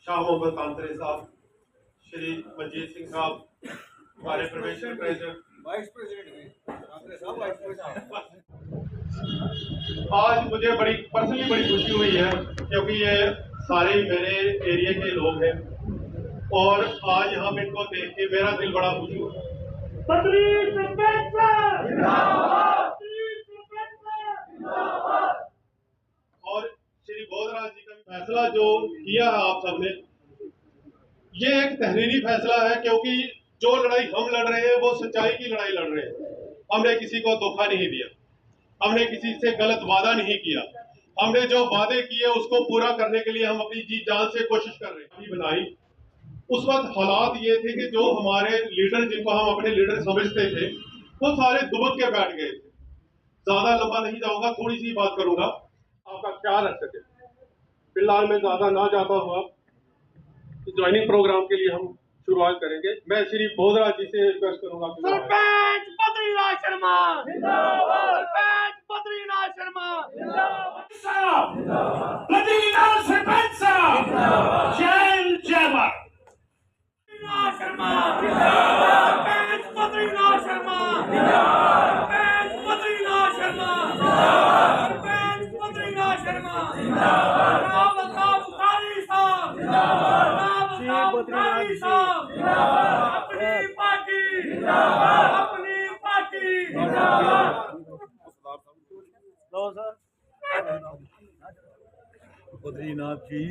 शाह मोहम्मद तांत्रे साहब, श्री मंजीत सिंह साहब, हमारे प्रोविंशियल प्रेसिडेंट, वाइस प्रेसिडेंट। आज मुझे पर्सनली बड़ी खुशी हुई है क्योंकि ये सारे मेरे एरिया के लोग हैं और आज यहाँ पे इनको देख के मेरा दिल बड़ा खुश हुआ। और श्री बोधराज जी का फैसला जो किया है आप सबने, ये एक तहरीरी फैसला है क्योंकि जो लड़ाई हम लड़ रहे हैं वो सच्चाई की लड़ाई लड़ रहे हैं। हमने किसी को धोखा नहीं दिया, हमने किसी से गलत वादा नहीं किया, हमने जो वादे किए उसको पूरा करने के लिए हम अपनी जी जान से कोशिश कर रहे हैं। बनाई उस वक्त हालात ये थे कि जो हमारे लीडर, जिनको हम अपने लीडर समझते थे, वो सारे दुबक के बैठ गए थे। ज्यादा लंबा नहीं जाऊंगा, थोड़ी सी बात करूंगा, आपका ख्याल रख सके। फिलहाल मैं ज्यादा ना जाता हुआ ज्वाइनिंग प्रोग्राम के लिए हम शुरुआत करेंगे। मैं श्री बोधराज जी से रिक्वेस्ट करूंगा। सरपंच बद्रीनाथ शर्मा जिंदाबाद, सरपंच बद्रीनाथ शर्मा जिंदाबाद, बद्रीनाथ सरपंच साहब जिंदाबाद, जय जयवर बद्रीनाथ शर्मा जिंदाबाद, सरपंच बद्रीनाथ शर्मा जिंदाबाद, सरपंच बद्रीनाथ शर्मा जिंदाबाद, सरपंच बद्रीनाथ शर्मा जिंदाबाद, बुखारी साहब जिंदाबाद, बुखारी साहब जिंदाबाद, अपनी पार्टी जिंदाबाद, अपनी पार्टी जिंदाबाद। लो सर बद्रीनाथ जी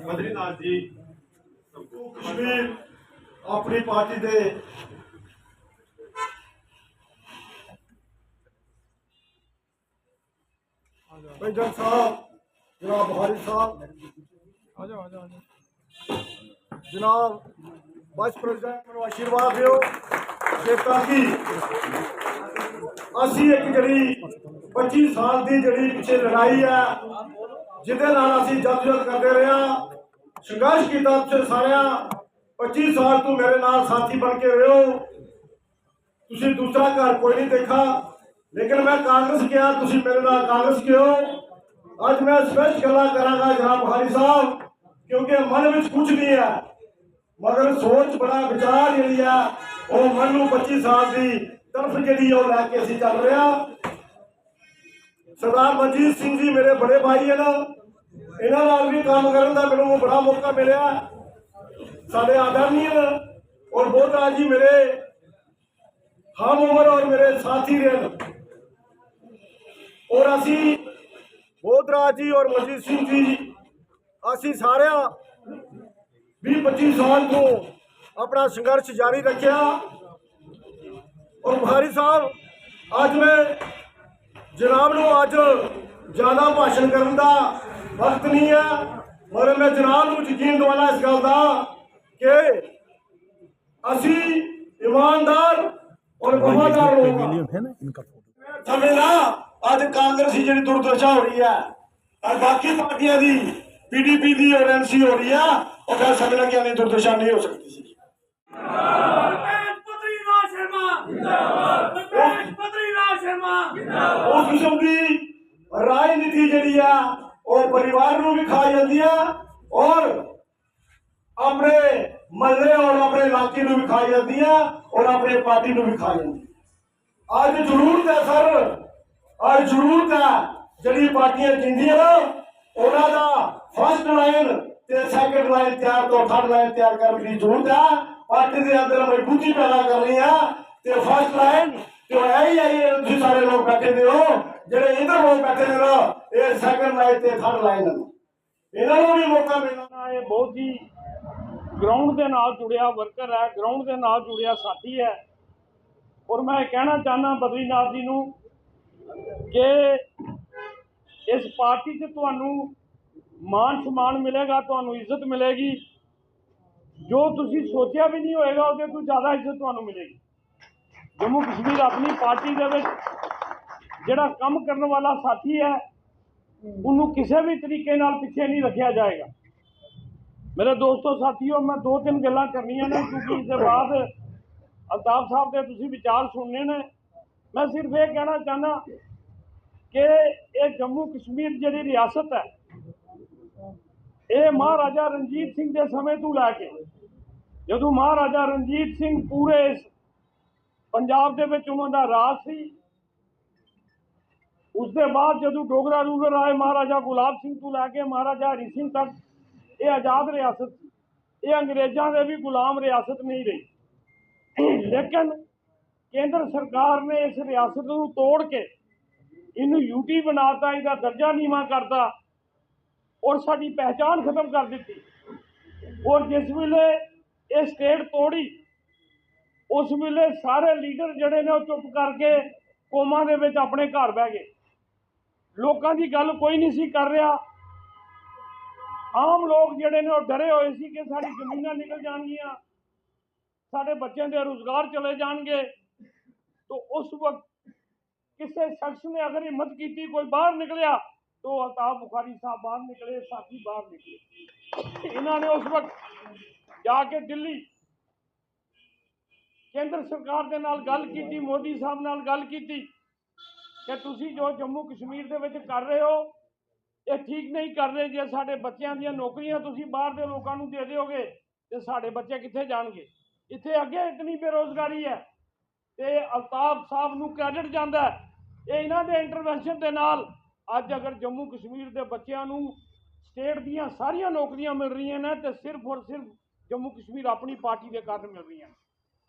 बद्रीनाथ जी कश्मीर अपनी पार्टी दे प्रेसिडेंट साहब जनाब बुखारी साहब, जनाब वाइस प्रेसिडेंट मैनू आशीर्वाद दिओ कि असी एक जड़ी 25 साल की जड़ी पिछे लड़ाई है जिहदे नाल असी जदोजहद करते रहे, संघर्ष किया पिछले सारे 25 साल तू मेरे नाल साथी बन के रहे हो। तुसी दूसरा घर कोई नहीं देखा, लेकिन मैं कांग्रेस गया, तुसी मेरे नाल कांग्रेस के हो। अज मैं स्पष्ट गल्लां करांगा जनाब बुखारी साहब, क्योंकि मन में कुछ नहीं है मगर सोच बड़ा विचार जी है वो मन में 25 साल की तरफ जी लैके असीं चल रहे। सरदार मंजीत सिंह जी मेरे बड़े भाई है ना, इन्हां नाल भी काम करन दा मैनूं बड़ा मौका मिलिया। साडे आदरणीय और बोधराज जी मेरे हम उम्र और मेरे साथी रहे, और असी बोधराज जी और मंजीत सिंह जी असी सारे 20-25 साल को अपना संघर्ष जारी रखा। और बुखारी साहब अज मैं जनाब नूं अज ज्यादा भाषण करने का वक्त नहीं है, मगर मैं जनाब नूं यकीन दिवाना इस गल का कि असी ईमानदार और वफादार लोग समझना। अज कांग्रेस की जी दुर्दशा हो रही है और बाकी पार्टियां की PDP की और NC हो रही है, और मैं समझना कि यानी दुर्दशा नहीं हो सकती सी। उस किस्म की राजनीति जी है वो परिवार को भी खा जाती है और अपने महल्ले और अपने इलाके को भी खा जाती है और अपने पार्टी को भी खा जाती है। आज जरूरत है सर, आज जरूरत है जी पार्टियां जिंदियां ना उन्होंने फर्स्ट लाइन ते सैकंड लाइन तैयार तो थर्ड लाइन तैयार करने की जरूरत है। पार्टी के अंदर मजबूती पैदा करनी है ते फर्स्ट लाइन तो यही है। तुम सारे लोग बैठे हो जेडे इधर लोग बैठे ने ना, ये सैकंड लाइन ते थर्ड लाइन इन्होंने भी मौका मिलना है। बहुत ही ग्राउंड के नाल जुड़िया वर्कर है, ग्राउंड के नाल जुड़िया साथी है। और मैं कहना चाहना बद्रीनाथ जी नूं कि इस पार्टी से तुहानू मान सम्मान मिलेगा, तुहानू इज्जत मिलेगी, जो तुसी सोचा भी नहीं होएगा उससे तो ज़्यादा इज्जत तुहानू मिलेगी। जम्मू कश्मीर अपनी पार्टी दे विच जिहड़ा काम करने वाला साथी है उन्होंने किसी भी तरीके नाल पिछे नहीं रखा जाएगा। मेरे दोस्तों साथियों, मैं 2-3 गल्लां करनियां ने क्योंकि इसके बाद ਅਲਤਾਫ ਸਾਹਿਬ ਦੇ ਤੁਸੀਂ ਵਿਚਾਰ ਸੁਣਨੇ ਨੇ। ਮੈਂ ਸਿਰਫ ਇਹ ਕਹਿਣਾ ਚਾਹੁੰਦਾ ਕਿ ਇਹ ਜੰਮੂ ਕਸ਼ਮੀਰ ਜਿਹੜੀ ਰਿਆਸਤ ਹੈ, ਇਹ ਮਹਾਰਾਜਾ ਰਣਜੀਤ ਸਿੰਘ ਦੇ ਸਮੇਂ ਤੋਂ ਲੈ ਕੇ, ਜਦੋਂ ਮਹਾਰਾਜਾ ਰਣਜੀਤ ਸਿੰਘ ਪੂਰੇ ਪੰਜਾਬ ਦੇ ਵਿੱਚ ਉਹਨਾਂ ਦਾ ਰਾਜ ਸੀ, ਉਸ ਦੇ ਬਾਅਦ ਜਦੋਂ ਡੋਗਰਾ ਰੂਲਰ ਆਏ ਮਹਾਰਾਜਾ ਗੁਲਾਬ ਸਿੰਘ ਤੋਂ ਲੈ ਕੇ ਮਹਾਰਾਜਾ ਹਰੀ ਸਿੰਘ ਤੱਕ, ਇਹ ਆਜ਼ਾਦ ਰਿਆਸਤ ਸੀ। ਇਹ ਅੰਗਰੇਜ਼ਾਂ ਦੇ ਵੀ ਗੁਲਾਮ ਰਿਆਸਤ ਨਹੀਂ ਰਹੀ। ਲੇਕਿਨ ਕੇਂਦਰ ਸਰਕਾਰ ਨੇ ਇਸ ਰਿਆਸਤ ਨੂੰ ਤੋੜ ਕੇ ਇਹਨੂੰ ਯੂਟੀ ਬਣਾਤਾ, ਇਹਦਾ ਦਰਜਾ ਨੀਵਾਂ ਕਰਤਾ ਔਰ ਸਾਡੀ ਪਹਿਚਾਨ ਖਤਮ ਕਰ ਦਿੱਤੀ। ਔਰ ਜਿਸ ਵੇਲੇ ਇਹ ਸਟੇਟ ਤੋੜੀ, ਉਸ ਵੇਲੇ ਸਾਰੇ ਲੀਡਰ ਜਿਹੜੇ ਨੇ ਉਹ ਚੁੱਪ ਕਰਕੇ ਕੌਮਾਂ ਦੇ ਵਿੱਚ ਆਪਣੇ ਘਰ ਬਹਿ ਗਏ। ਲੋਕਾਂ ਦੀ ਗੱਲ ਕੋਈ ਨਹੀਂ ਸੀ ਕਰ ਰਿਹਾ। ਆਮ ਲੋਕ ਜਿਹੜੇ ਨੇ ਉਹ ਡਰੇ ਹੋਏ ਸੀ ਕਿ ਸਾਡੀ ਜ਼ਮੀਨਾਂ ਨਿਕਲ ਜਾਣਗੀਆਂ, ਸਾਡੇ ਬੱਚਿਆਂ ਦੇ ਰੁਜ਼ਗਾਰ ਚਲੇ ਜਾਣਗੇ। तो उस वक्त किसी शख्स ने अगर हिम्मत की थी, कोई बाहर निकलिया, तो अल्ताफ बुखारी साहब बाहर निकले, साथी बाहर निकले। इन्होंने उस वक्त जाके दिल्ली केंद्र सरकार के नाल गल की, मोदी साहब नाल गल की कि तुसी जो जम्मू कश्मीर दे विच कर रहे हो ये ठीक नहीं कर रहे। जे साडे बच्चों दी नौकरियां तुसी बाहर दे लोकां नूं दे दोगे तो साडे बच्चे कित्थे जाणगे? इत्थे अगे इतनी बेरोजगारी है ते अल्ताफ साहब नूं क्रेडिट जांदा है। ये इन्हां दे इंटरवेंशन दे नाल अज अगर जम्मू कश्मीर दे बच्चों नूं स्टेट दीयां सारियां नौकरियां मिल रही हैं तो सिर्फ और सिर्फ जम्मू कश्मीर अपनी पार्टी के कारण मिल रही हैं।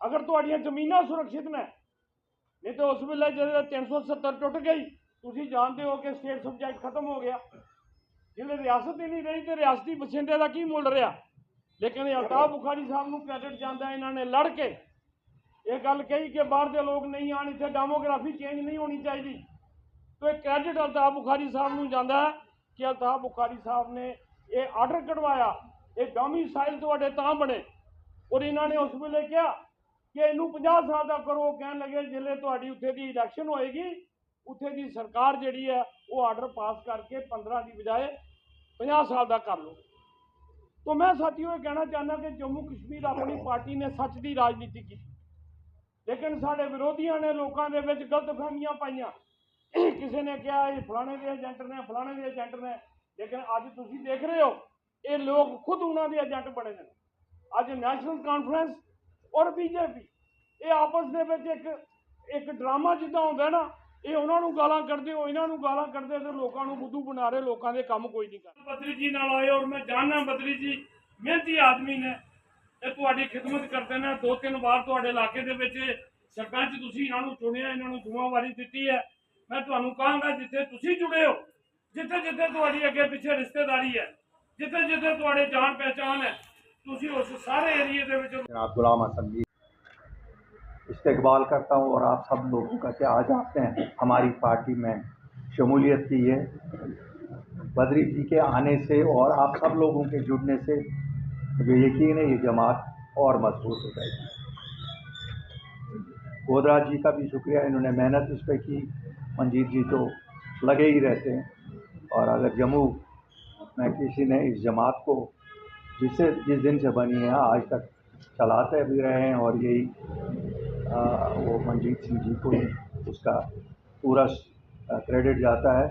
अगर तुहाड़ियां ज़मीनां सुरक्षित ने, नहीं तो उस वेले जो 370 टुट गई, तुसीं जानते हो कि स्टेट सब्जैक्ट खत्म हो गया। जिहड़े रियासत ही नहीं रही तो रियासती बछिंदे का की मुल रहा। लेकिन अल्ताफ बुखारी साहब नूं क्रेडिट जांदा, इन्होंने लड़ के ये गल कही कि बाहर के लोग नहीं आने, इत्थे डेमोग्राफी चेंज नहीं होनी चाहिए। तो एक क्रेडिट अल्ताफ बुखारी साहब नूं जांदा है कि अल्ताफ बुखारी साहब ने ये आर्डर कढ़वाया, ये डोमिसाइल तुहाडे तां बने। और इन्होंने उस वेले कहा कि इनू 50 साल का करो। कह लगे जिले तुहाडी उत्थे दी इलैक्शन होएगी, उत्थे दी सरकार जिहड़ी है वो आर्डर पास करके 15 की बजाय 50 साल का कर लो। तो मैं साथियों कहना चाहना कि जम्मू कश्मीर अपनी पार्टी ने सच की राजनीति की, लेकिन साढ़े विरोधियों ने लोगों के विच गलतफहमियां पाइयां। किसी ने कहा ये फलाने के एजेंट ने, फलाने के एजेंट ने, लेकिन अज तुसीं देख रहे हो ये लोग खुद उन्होंने एजेंट बने हैं। अज नैशनल कॉन्फ्रेंस और बीजेपी ये आपस दे विच एक ड्रामा जिद्दां हुंदा ना, ये उन्होंने गालां करदे हो, इन्होंने गालां करदे ते लोकां नूं बुद्धू बना रहे, लोकां दे काम कोई नहीं करदे। बद्री जी नाल आए और मैं जानना बद्री जी मेहनती आदमी ने, तुहाडी खिदमत करते हैं। 2-3 बार तुहाडे इलाके दे विच सरपंच तुसीं इन्हां नूं चुनिया, इन्हां नूं जिम्मेवारी दित्ती है। मैं तुहानूं कहांगा जिथे तुसीं जुड़े हो, जिथे जिथे तुहाडी अगे पिछे रिश्तेदारी है, जिथे जिथे तुहाडे जान पहचान है, तुसीं उस सारे एरिए दे विच जनाब गुलाम हसन जी इस्तेकबाल करता हूँ और आप सब लोगों का कि आज आपने हमारी पार्टी में शमूलियत की है। बद्री जी के आने से और आप सब लोगों के जुड़ने से मुझे यकीन है ये जमात और मजबूत हो जाएगी। गोदरा जी का भी शुक्रिया, इन्होंने मेहनत इस पर की। मंजीत जी तो लगे ही रहते हैं। और अगर जम्मू में किसी ने इस जमात को जिस दिन से बनी है आज तक चलाते भी रहे हैं, और यही वो मंजीत सिंह जी को उसका पूरा क्रेडिट जाता है।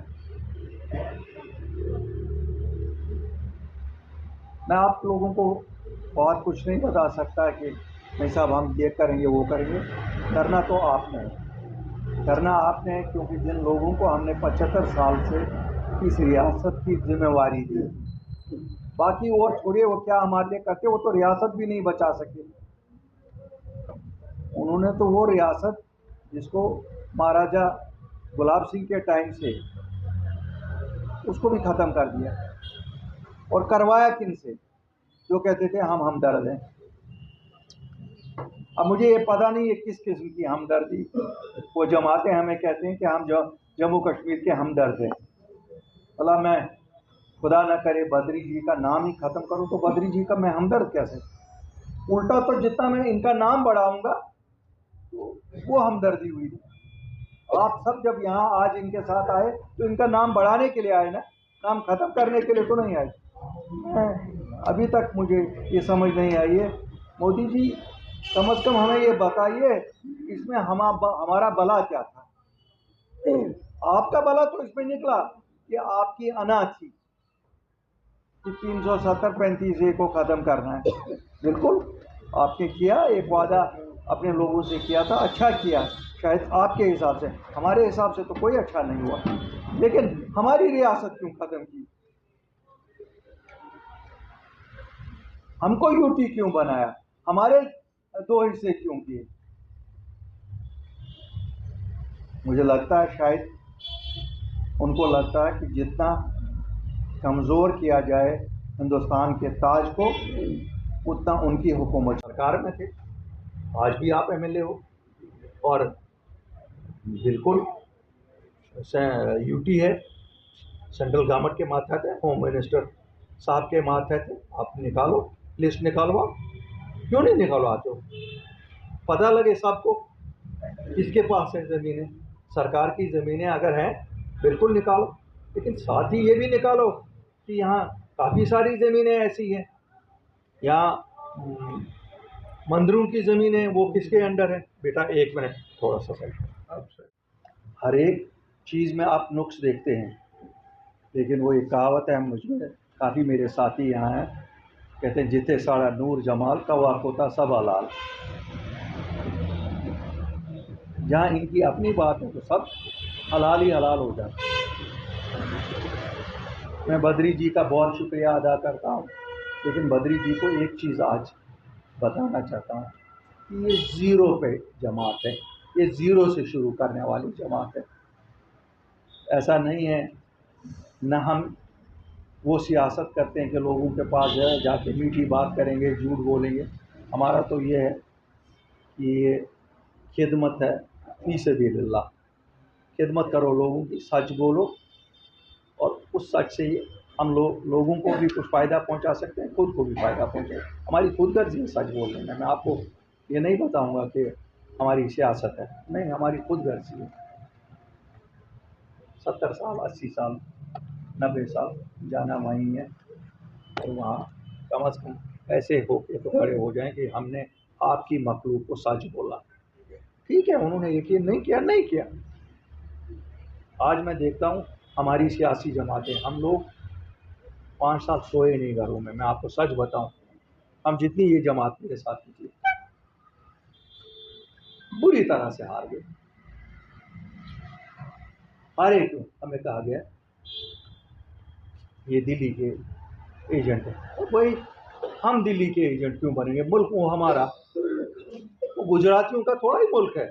मैं आप लोगों को बहुत कुछ नहीं बता सकता कि नहीं साहब हम ये करेंगे वो करेंगे। करना तो आपने है, करना आपने है, क्योंकि जिन लोगों को हमने 75 साल से इस रियासत की जिम्मेवारी दी, बाकी और छोड़िए वो क्या हमारे लिए करते, वो तो रियासत भी नहीं बचा सके। उन्होंने तो वो रियासत जिसको महाराजा गुलाब सिंह के टाइम से उसको भी ख़त्म कर दिया। और करवाया किन से? जो कहते थे हम हमदर्द हैं। अब मुझे ये पता नहीं है किस किस्म की हमदर्दी वो जमातें हमें कहते हैं कि हम जम्मू कश्मीर के हमदर्द हैं। भला मैं खुदा न करे बद्री जी का नाम ही ख़त्म करूं तो बद्री जी का मैं हमदर्द कैसे? उल्टा तो जितना मैं इनका नाम बढ़ाऊंगा तो वो हमदर्दी हुई। आप सब जब यहाँ आज इनके साथ आए तो इनका नाम बढ़ाने के लिए आए ना, नाम ख़त्म करने के लिए तो नहीं आए। अभी तक मुझे ये समझ नहीं आई है मोदी जी कम से कम हमें ये बताइए इसमें हमारा भला क्या था। आपका भला तो इसमें निकला कि आपकी अना थी कि 370-35A को ख़त्म करना है। बिल्कुल आपने किया, एक वादा अपने लोगों से किया था, अच्छा किया शायद आपके हिसाब से, हमारे हिसाब से तो कोई अच्छा नहीं हुआ। लेकिन हमारी रियासत क्यों ख़त्म की? हमको यूटी क्यों बनाया? हमारे 2 हिस्से क्यों किए? मुझे लगता है शायद उनको लगता है कि जितना कमज़ोर किया जाए हिंदुस्तान के ताज को, उतना उनकी हुकूमत। सरकार में थे, आज भी आप एमएलए हो, और बिल्कुल यूटी है, सेंट्रल गवर्नमेंट के मातहत है, होम मिनिस्टर साहब के मातहत है। आप निकालो, लिस्ट निकालवाओ, क्यों नहीं निकालवाते हो? पता लगे सबको किसके पास है ज़मीनें। सरकार की ज़मीनें अगर हैं बिल्कुल निकालो, लेकिन साथ ही ये भी निकालो कि यहाँ काफ़ी सारी ज़मीनें ऐसी हैं, यहाँ मंदिरों की ज़मीनें वो किसके अंडर है। बेटा 1 मिनट थोड़ा सा सही। हर एक चीज़ में आप नुक्स देखते हैं, लेकिन वो एक कहावत है, मुझे काफ़ी मेरे साथी यहाँ हैं, कहते हैं जिते साड़ा नूर जमाल कवा कोता सब हलाल। जहाँ इनकी अपनी बात है तो सब हलाल ही हलाल हो जाता है। मैं बद्री जी का बहुत शुक्रिया अदा करता हूँ, लेकिन बद्री जी को एक चीज़ आज बताना चाहता हूँ कि ये ज़ीरो पे जमात है, ये ज़ीरो से शुरू करने वाली जमात है। ऐसा नहीं है, न हम वो सियासत करते हैं कि लोगों के पास जाके मीठी बात करेंगे, झूठ बोलेंगे। हमारा तो ये है कि ये खिदमत है, फी सबिलिल्लाह। खिदमत करो लोगों की, सच बोलो, और उस सच से ही हम लोगों को भी कुछ फ़ायदा पहुंचा सकते हैं, खुद को भी फ़ायदा पहुंचे। हमारी खुदगर्जी है सच बोलने में। मैं आपको ये नहीं बताऊंगा कि हमारी सियासत है, नहीं, हमारी खुदगर्जी है। 70 साल, 80 साल, 90 साल जाना वहीं है, और वहाँ कम अज़ कम ऐसे हो के तो खड़े हो जाएं कि हमने आपकी मखलूक को सच बोला। ठीक है, उन्होंने यकीन नहीं किया, नहीं किया। आज मैं देखता हूँ हमारी सियासी जमातें, हम लोग 5 साल सोए नहीं घरों में। मैं आपको सच बताऊं, हम जितनी ये जमात मेरे साथ थी बुरी तरह से हार गए। हारे क्यों? हमें कहा गया ये दिल्ली के एजेंट है। तो भाई हम दिल्ली के एजेंट क्यों बनेंगे? मुल्क वो हमारा, वो गुजरातियों का थोड़ा ही मुल्क है,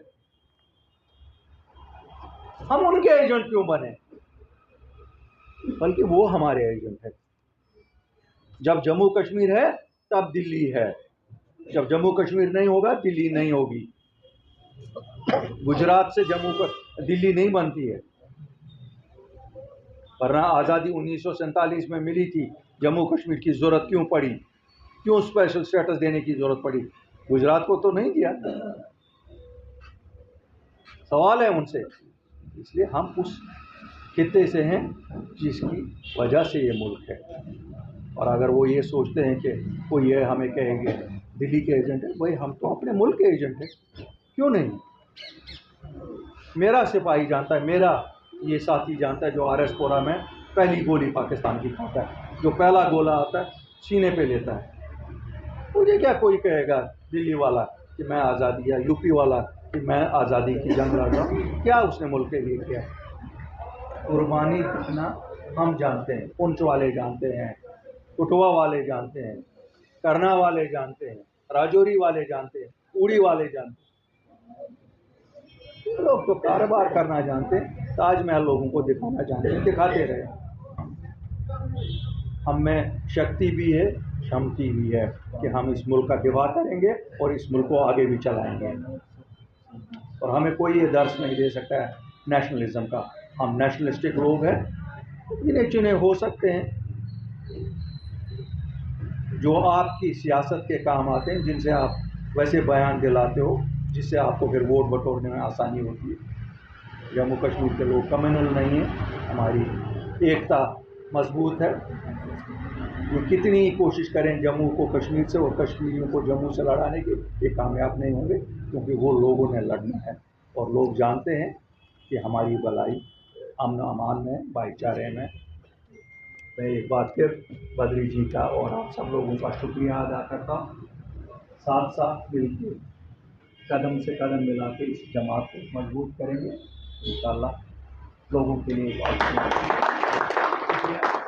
हम उनके एजेंट क्यों बने? बल्कि वो हमारे एजेंट है। जब जम्मू कश्मीर है तब दिल्ली है, जब जम्मू कश्मीर नहीं होगा दिल्ली नहीं होगी। गुजरात से दिल्ली नहीं बनती है, वरना आज़ादी 1947 में मिली थी। जम्मू कश्मीर की ज़रूरत क्यों पड़ी? क्यों स्पेशल स्टेटस देने की ज़रूरत पड़ी? गुजरात को तो नहीं दिया। सवाल है उनसे, इसलिए हम उस खित्ते से हैं जिसकी वजह से ये मुल्क है। और अगर वो ये सोचते हैं कि कोई ये हमें कहेंगे दिल्ली के एजेंट है, भाई हम तो अपने मुल्क के एजेंट हैं, क्यों नहीं? मेरा सिपाही जानता है, मेरा ये साथी जानता है जो आरएसपुरा में पहली गोली पाकिस्तान की खाता है, जो पहला गोला आता है सीने पे लेता है। मुझे क्या कोई कहेगा दिल्ली वाला कि मैं आज़ादी, या यूपी वाला कि मैं आज़ादी की जंग लड़ रहा हूँ? क्या उसने मुल्क के लिए किया? कुर्बानी कितना हम जानते हैं, पुंछ वाले जानते हैं, कुटवा वाले जानते हैं, करना वाले जानते हैं, राजौरी वाले जानते हैं, उड़ी वाले जानते हैं। लोग तो कारोबार करना जानते हैं, ताजमहल लोगों को दिखाना जानते हैं, दिखाते रहे। हम में शक्ति भी है, क्षमता भी है कि हम इस मुल्क का दिफा करेंगे और इस मुल्क को आगे भी चलाएंगे। और हमें कोई ये दर्श नहीं दे सकता है नेशनलिज्म का। हम नेशनलिस्टिक लोग हैं, गिने चुने हो सकते हैं जो आपकी सियासत के काम आते हैं, जिनसे आप वैसे बयान दिलाते हो जिससे आपको फिर वोट बटोरने में आसानी होती है। जम्मू कश्मीर के लोग कम्युनल नहीं हैं, हमारी एकता मजबूत है। ये कितनी ही कोशिश करें जम्मू को कश्मीर से और कश्मीरियों को जम्मू से लड़ाने के, ये कामयाब नहीं होंगे, क्योंकि वो लोगों ने लड़ना है और लोग जानते हैं कि हमारी भलाई अमन अमान में, भाईचारे में। मैं एक बार फिर बद्री जी का और आप सब लोगों का शुक्रिया अदा करता हूँ। साथ साथ मिलकर कदम से कदम मिला के इस जमात को मजबूत करेंगे इंशाअल्लाह। लोगों के लिए बहुत शुक्रिया।